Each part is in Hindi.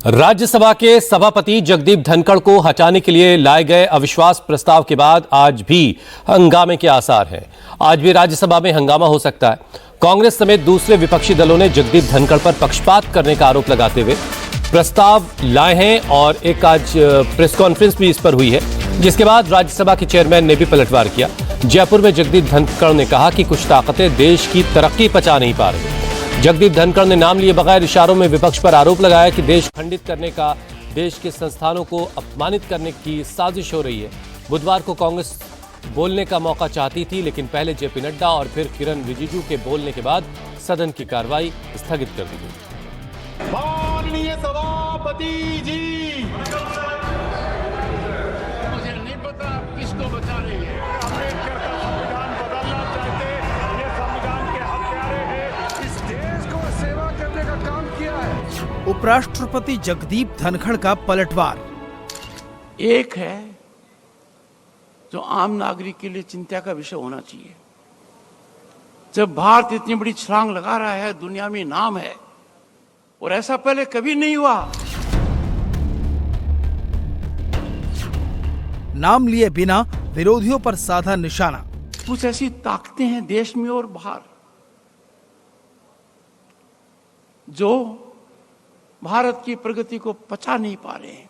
राज्यसभा के सभापति जगदीप धनखड़ को हटाने के लिए लाए गए अविश्वास प्रस्ताव के बाद आज भी हंगामे के आसार हैं। आज भी राज्यसभा में हंगामा हो सकता है। कांग्रेस समेत दूसरे विपक्षी दलों ने जगदीप धनखड़ पर पक्षपात करने का आरोप लगाते हुए प्रस्ताव लाए हैं और एक आज प्रेस कॉन्फ्रेंस भी इस पर हुई है, जिसके बाद राज्यसभा के चेयरमैन ने भी पलटवार किया। जयपुर में जगदीप धनखड़ ने कहा कि कुछ ताकतें देश की तरक्की पचा नहीं पा रही। जगदीप धनखड़ ने नाम लिए बगैर इशारों में विपक्ष पर आरोप लगाया कि देश खंडित करने का, देश के संस्थानों को अपमानित करने की साजिश हो रही है। बुधवार को कांग्रेस बोलने का मौका चाहती थी, लेकिन पहले जेपी नड्डा और फिर किरण रिजिजू के बोलने के बाद सदन की कार्रवाई स्थगित कर दी गई। माननीय सभापति जी, मुझे नहीं पता आप किसको बता रहे हैं। अम्बेडकर का संविधान बदलना चाहते, ये संविधान के हत्यारे हैं, इस देश को सेवा करने का काम किया है। उपराष्ट्रपति जगदीप धनखड़ का पलटवार। एक है जो आम नागरिक के लिए चिंता का विषय होना चाहिए। जब भारत इतनी बड़ी छलांग लगा रहा है, दुनिया में नाम है और ऐसा पहले कभी नहीं हुआ। नाम लिए बिना विरोधियों पर साधा निशाना। कुछ ऐसी ताकतें हैं देश में और बाहर जो भारत की प्रगति को पचा नहीं पा रहे हैं।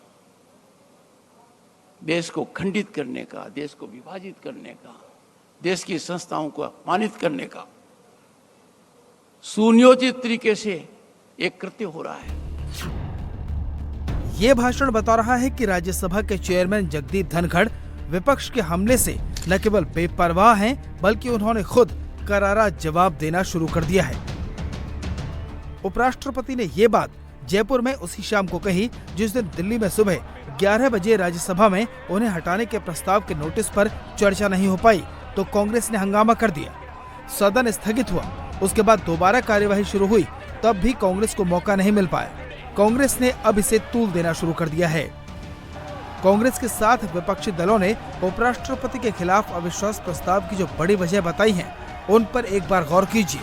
देश को खंडित करने का, देश को विभाजित करने का, देश की संस्थाओं को अपमानित करने का सुनियोजित तरीके से एक कृत्य हो रहा है। ये भाषण बता रहा है कि राज्यसभा के चेयरमैन जगदीप धनखड़ विपक्ष के हमले से न केवल बेपरवाह हैं, बल्कि उन्होंने खुद करारा जवाब देना शुरू कर दिया है। उपराष्ट्रपति ने ये बात जयपुर में उसी शाम को कही जिस दिन दिल्ली में सुबह 11 बजे राज्यसभा में उन्हें हटाने के प्रस्ताव के नोटिस पर चर्चा नहीं हो पाई तो कांग्रेस ने हंगामा कर दिया। सदन स्थगित हुआ। उसके बाद दोबारा कार्यवाही शुरू हुई, तब भी कांग्रेस को मौका नहीं मिल पाया। कांग्रेस ने अब इसे तूल देना शुरू कर दिया है। कांग्रेस के साथ विपक्षी दलों ने उपराष्ट्रपति के खिलाफ अविश्वास प्रस्ताव की जो बड़ी वजह बताई है, उन पर एक बार गौर कीजिए।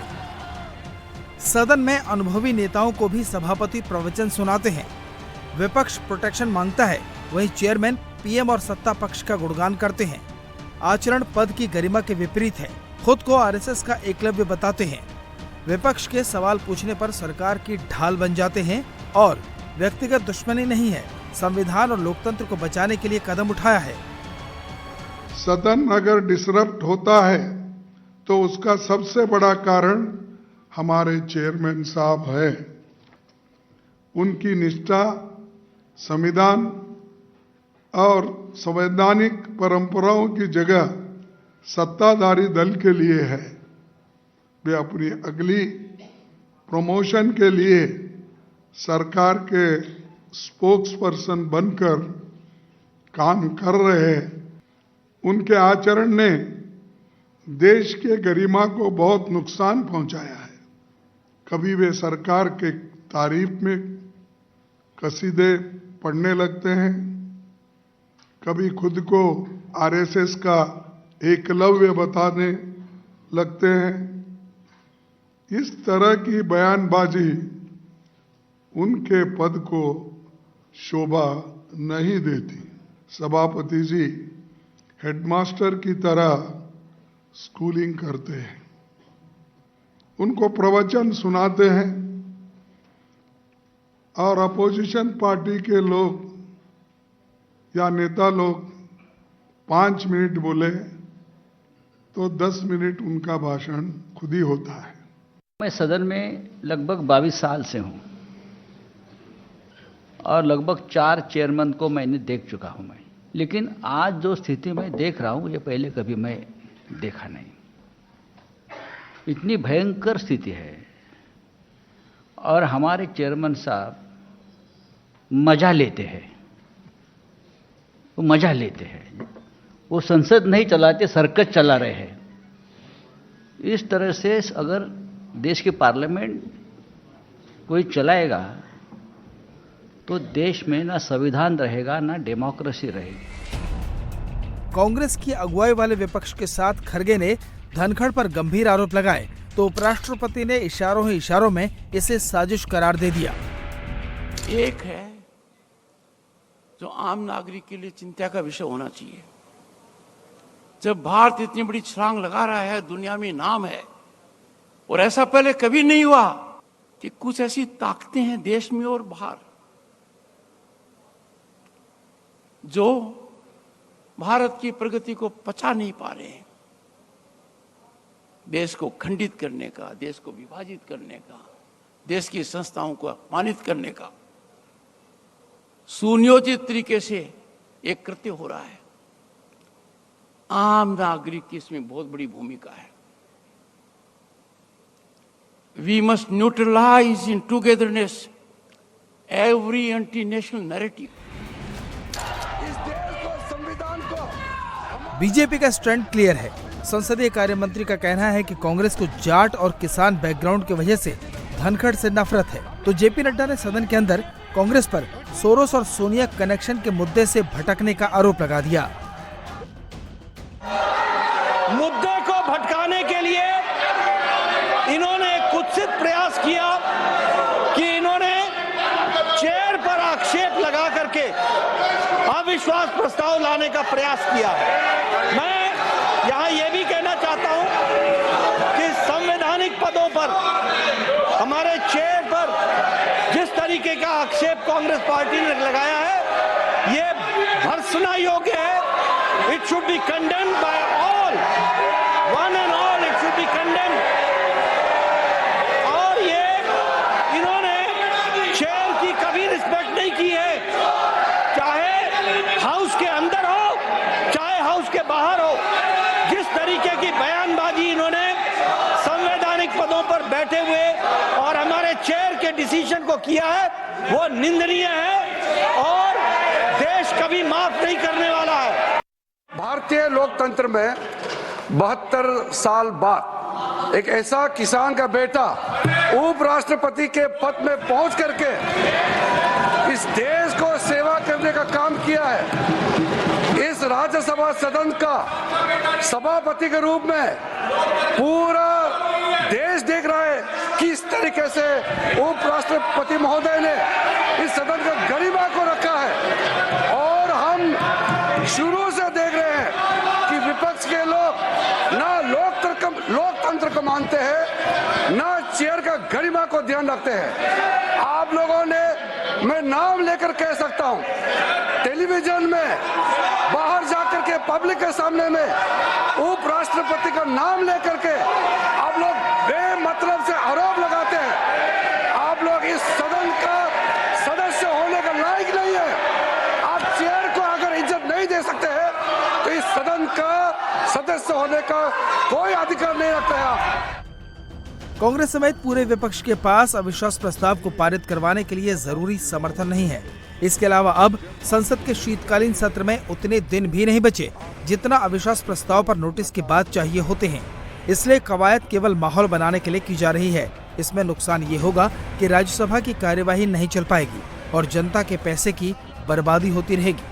सदन में अनुभवी नेताओं को भी सभापति प्रवचन सुनाते हैं। विपक्ष प्रोटेक्शन मांगता है, वहीं चेयरमैन पीएम और सत्ता पक्ष का गुणगान करते हैं। आचरण पद की गरिमा के विपरीत है। खुद को आरएसएस का एकलव्य बताते हैं। विपक्ष के सवाल पूछने पर सरकार की ढाल बन जाते हैं और व्यक्तिगत दुश्मनी नहीं है, संविधान और लोकतंत्र को बचाने के लिए कदम उठाया है। सदन अगर डिसरप्ट होता है तो उसका सबसे बड़ा कारण हमारे चेयरमैन साहब है। उनकी निष्ठा संविधान और संवैधानिक परंपराओं की जगह सत्ताधारी दल के लिए है। वे अपनी अगली प्रमोशन के लिए सरकार के स्पोक्स पर्सन बनकर काम कर रहे हैं। उनके आचरण ने देश के गरिमा को बहुत नुकसान पहुंचाया है। कभी वे सरकार के तारीफ में कसीदे पढ़ने लगते हैं, कभी खुद को आरएसएस का एकलव्य बताने लगते हैं। इस तरह की बयानबाजी उनके पद को शोभा नहीं देती। सभापति जी हेडमास्टर की तरह स्कूलिंग करते हैं, उनको प्रवचन सुनाते हैं और अपोजिशन पार्टी के लोग या नेता लोग 5 मिनट बोले तो 10 मिनट उनका भाषण खुद ही होता है। मैं सदन में लगभग 22 साल से हूं और लगभग 4 चेयरमैन को मैंने देख चुका हूं मैं, लेकिन आज जो स्थिति मैं देख रहा हूं ये पहले कभी मैं देखा नहीं। इतनी भयंकर स्थिति है और हमारे चेयरमैन साहब मजा लेते हैं। वो मजा लेते हैं, वो संसद नहीं चलाते, सर्कस चला रहे हैं। इस तरह से अगर देश की पार्लियामेंट कोई चलाएगा तो देश में ना संविधान रहेगा ना डेमोक्रेसी रहेगी। कांग्रेस की अगुवाई वाले विपक्ष के साथ खरगे ने धनखड़ पर गंभीर आरोप लगाए तो उपराष्ट्रपति ने इशारों ही इशारों में इसे साजिश करार दे दिया। एक है जो आम नागरिक के लिए चिंता का विषय होना चाहिए। जब भारत इतनी बड़ी छलांग लगा रहा है, दुनिया में नाम है, और ऐसा पहले कभी नहीं हुआ कि कुछ ऐसी ताकतें हैं देश में और बाहर जो भारत की प्रगति को पचा नहीं पा रहे हैं। देश को खंडित करने का, देश को विभाजित करने का, देश की संस्थाओं को अपमानित करने का सुनियोजित तरीके से एक कृत्य हो रहा है। आम नागरिक की इसमें बहुत बड़ी भूमिका है। We must neutralize in togetherness every anti-national narrative. इस देश को, संविधान को बीजेपी का स्टैंड क्लियर है। संसदीय कार्य मंत्री का कहना है कि कांग्रेस को जाट और किसान बैकग्राउंड की वजह से धनखड़ से नफरत है। तो जेपी नड्डा ने सदन के अंदर कांग्रेस पर सोरोस और सोनिया कनेक्शन के मुद्दे से भटकने का आरोप लगा दिया। मुद्दे को भटकाने के लिए इन्होंने कुत्सित प्रयास किया कि इन्होंने चेयर पर आक्षेप लगा करके अविश्वास प्रस्ताव लाने का प्रयास किया। मैं यहां यह भी कहना चाहता हूं कि संवैधानिक पदों पर हमारे चेयर पर जिस तरीके का आक्षेप कांग्रेस पार्टी ने लगाया है, यह भर्त्सना योग्य है। It should be condemned by all, one and all, it should be condemned. और ये इन्होंने चेयर की कभी रिस्पेक्ट नहीं की है, चाहे हाउस के अंदर हो चाहे हाउस के बाहर हो। जिस तरीके की बयानबाजी इन्होंने संवैधानिक पदों पर बैठे हुए और हमारे चेयर के डिसीजन को किया है, वो निंदनीय है और देश कभी माफ नहीं करने वाला है। भारतीय लोकतंत्र में 72 साल बाद एक ऐसा किसान का बेटा उपराष्ट्रपति के पद में पहुंच करके इस देश को सेवा करने का काम किया है। इस राज्यसभा सदन का सभापति के रूप में पूरा देश देख रहा है कि इस तरीके से उपराष्ट्रपति महोदय ने इस सदन का गरिमा को रखा है। और हम शुरू से देख रहे हैं कि विपक्ष के लोग ना लोकतंत्र को मानते हैं, ना चेयर का गरिमा को ध्यान रखते हैं। आप लोगों ने, मैं नाम लेकर कह सकता हूं, टेलीविजन में बाहर जाकर के पब्लिक के सामने में उपराष्ट्रपति का नाम लेकर के आप लोग बेमतलब से आरोप लगाते हैं। आप लोग इस सदन का सदस्य होने का लायक नहीं है। आप चेयर को अगर इज्जत नहीं दे सकते हैं तो इस सदन का सदस्य होने का कोई अधिकार नहीं रखते हैं। कांग्रेस समेत पूरे विपक्ष के पास अविश्वास प्रस्ताव को पारित करवाने के लिए जरूरी समर्थन नहीं है। इसके अलावा अब संसद के शीतकालीन सत्र में उतने दिन भी नहीं बचे जितना अविश्वास प्रस्ताव पर नोटिस के बाद चाहिए होते हैं। इसलिए कवायद केवल माहौल बनाने के लिए की जा रही है। इसमें नुकसान ये होगा कि राज्यसभा की कार्यवाही नहीं चल पाएगी और जनता के पैसे की बर्बादी होती रहेगी।